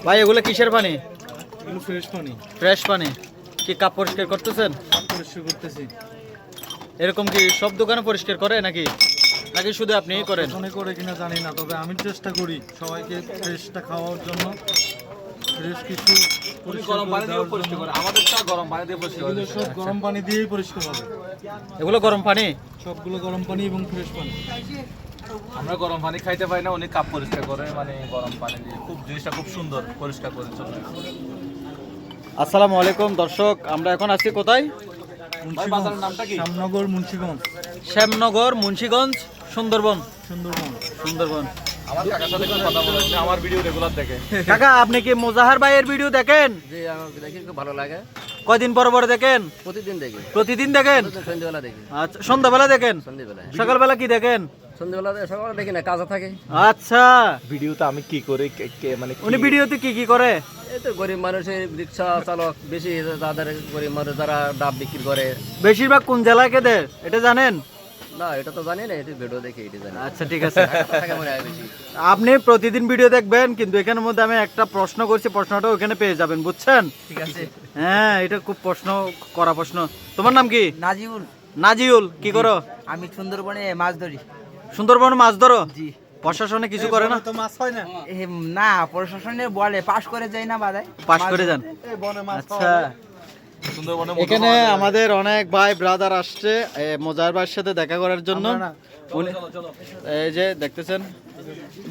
ভাই এগুলো কিসের পানি? এগুলো ফ্রেশ পানি। ফ্রেশ পানি। কি কাপ পরিষ্কার করতেছেন? পরিষ্কার করতেছি। এরকম কি সব দোকানে পরিষ্কার করে নাকি নাকি শুধু আপনিই করেন? দোকানে করে কিনা জানি না, তবে আমি চেষ্টা করি সবাইকে ফ্রেশটা খাওয়ার জন্য। ফ্রেশ কিছু গরম পানি দিয়ে পরিষ্কার করে, আমাদেরটা গরম পানি দিয়ে পরিষ্কার করে। এগুলো সব গরম পানি দিয়েই পরিষ্কার হবে। এগুলো গরম পানি? সবগুলো গরম পানি এবং ফ্রেশ পানি। আমরা গরম পানি খাইতে পাই না, উনি কাপ পরিষ্কার করে মানে গরম পানি দিয়ে। খুব জিনিসটা খুব সুন্দর, পরিষ্কার পরিচ্ছন্ন। আসসালামু আলাইকুম দর্শক, আমরা এখন আছি কোথায়? ভাই বাজারের নামটা কি? শ্যামনগর, মুন্সিগঞ্জ। শ্যামনগর, মুন্সিগঞ্জ, সুন্দরবন। সুন্দরবন। সুন্দরবন। আমার কাকার সাথে একটু কথা বলেন, আমার ভিডিও রেগুলার দেখে। কাকা আপনি কি মোজাহার ভাইয়ের ভিডিও দেখেন? জি, আমাকে দেখি খুব ভালো লাগে। কয়দিন পর পর দেখেন? প্রতিদিন দেখি। প্রতিদিন দেখেন? সন্ধ্যেবেলা দেখি। আচ্ছা, সন্ধ্যাবেলা দেখেন? সন্ধ্যেবেলায়। সকালবেলা কি দেখেন? সন্ধ্যেবেলা সকালে দেখি না, কাজে থাকে। আচ্ছা, ভিডিওতে আমি কি করে মানে উনি ভিডিওতে কি কি করে? এই তো গরিব মানুষের রিক্সা চালক বেশি, তাদের গরিব মানুষ যারা ডাব বিক্রি করে। বেশিরভাগ কোন জেলায় কেদে এটা জানেন? না, এটা তো জানি না, এটা ভিডিও দেখে এটা জানি। আচ্ছা ঠিক আছে। টাকা মনে হয় বেশি। আপনি প্রতিদিন ভিডিও দেখবেন, কিন্তু এখানের মধ্যে আমি একটা প্রশ্ন করছি, প্রশ্নটা ওখানে পেয়ে যাবেন, বুঝছেন? ঠিক আছে। হ্যাঁ, এটা খুব প্রশ্ন করা প্রশ্ন। তোমার নাম কি? নাজিউল। নাজিউল, কি করো? আমি সুন্দরবনে মাছ ধরি। সুন্দরবন মাছ ধরো? জি। প্রশাসনে কিছু করে না? তো মাছ হয় না। না, প্রশাসনে বলে পাস করে যাই না বাদায়। পাস করে যান? এই বনে মাছ আচ্ছা, সুন্দরবনে এখানে আমাদের অনেক ভাই ব্রাদার আসছে মোজার ভাইয়ের সাথে দেখা করার জন্য। উনি এই যে দেখতেছেন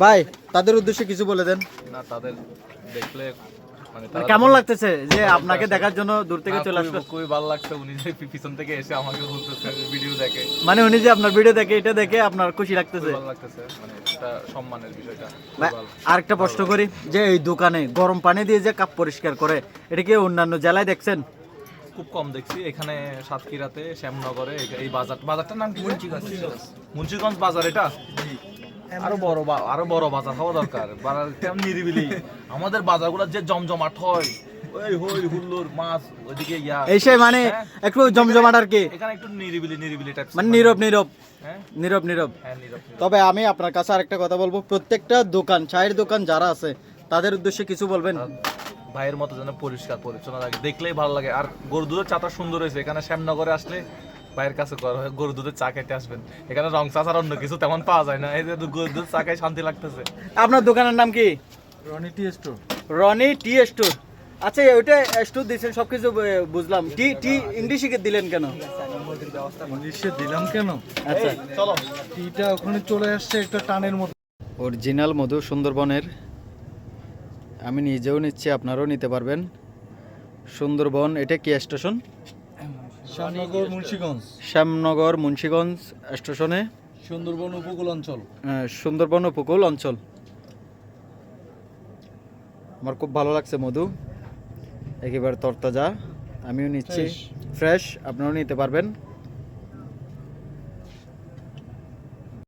ভাই, তাদের উদ্দেশ্যে কিছু বলে দেন। না, তাদের দেখলে মানে কেমন লাগতেছে যে আপনাকে দেখার জন্য দূর থেকে চলে আসলো? খুবই ভালো লাগছে, উনি যে পিছন থেকে এসে আমাকে বলতেছে ভিডিও দেখে। মানে উনি যে আপনার ভিডিও দেখে, এটা দেখে আপনার খুশি লাগতেছে? ভালো লাগতেছে, মানে এটা সম্মানের বিষয়টা। ভাই, আরেকটা প্রশ্ন করি, যে এই দোকানে গরম পানি দিয়ে যে কাপ পরিষ্কার করে, এটা কি অন্যান্য জেলায় দেখছেন? খুব কম দেখছি। এখানে সাতক্ষীরাতে, শ্যামনগরে, এই বাজারটার নাম কি? মুন্সিগঞ্জ বাজার। এটা আরো বড় বাজার হওয়া দরকার। বাজার কেমন নিরিবিলি। আমাদের বাজারগুলো যে জমজমাট হয়, ওই হই হুল্লোড় মাছ ওইদিকে এই সেই মানে একটু জমজমাট আর কি। এখানে একটু নিরিবিলি টাইপ, মানে নীরব নীরব হ্যাঁ নীরব নীরব। হ্যাঁ, নীরব। তবে আমি আপনার কাছে আরেকটা কথা বলবো, প্রত্যেকটা দোকান, চায়ের দোকান যারা আছে তাদের উদ্দেশ্যে কিছু বলবেন? ভাইয়ের মতো যেন পরিষ্কার পরিচ্ছন্ন লাগে, দেখলেই ভালো লাগে। আর গরু দুধের চাটা সুন্দর হয়েছে। এখানে শ্যামনগরে আসলে ভাইয়ের কাছে গরু দুধের চা খেতে আসবেন। এখানে রং চা ছাড়া অন্য কিছু তেমন পাওয়া যায় না। এই যে গরু দুধের চা খাই শান্তি লাগতেছে। আপনার দোকানের নাম কি? Roni T store. Roni T store. আচ্ছা, ওইটা স্টোর দিয়েছেন, সবকিছু বুঝলাম। টি টি ইংলিশে দিলেন কেন? ইংলিশে দিলাম কেন? আচ্ছা, চলো। টিটা ওখানে চলে আসছে একটা টানের মতো। অরিজিনাল মধু সুন্দরবনের, আমি নিজেও নিচ্ছি, আপনারাও নিতে পারবেন। সুন্দরবন, এটা কি স্টেশন? শ্যামনগর, মুন্সিগঞ্জ। শ্যামনগর, মুন্সিগঞ্জ স্টেশনে, সুন্দরবন উপকূল অঞ্চল। সুন্দরবন উপকূল অঞ্চল। আমার খুব ভালো লাগছে মধু, একেবারে তরতাজা। আমিও নিচ্ছি, ফ্রেশ। আপনারাও নিতে পারবেন।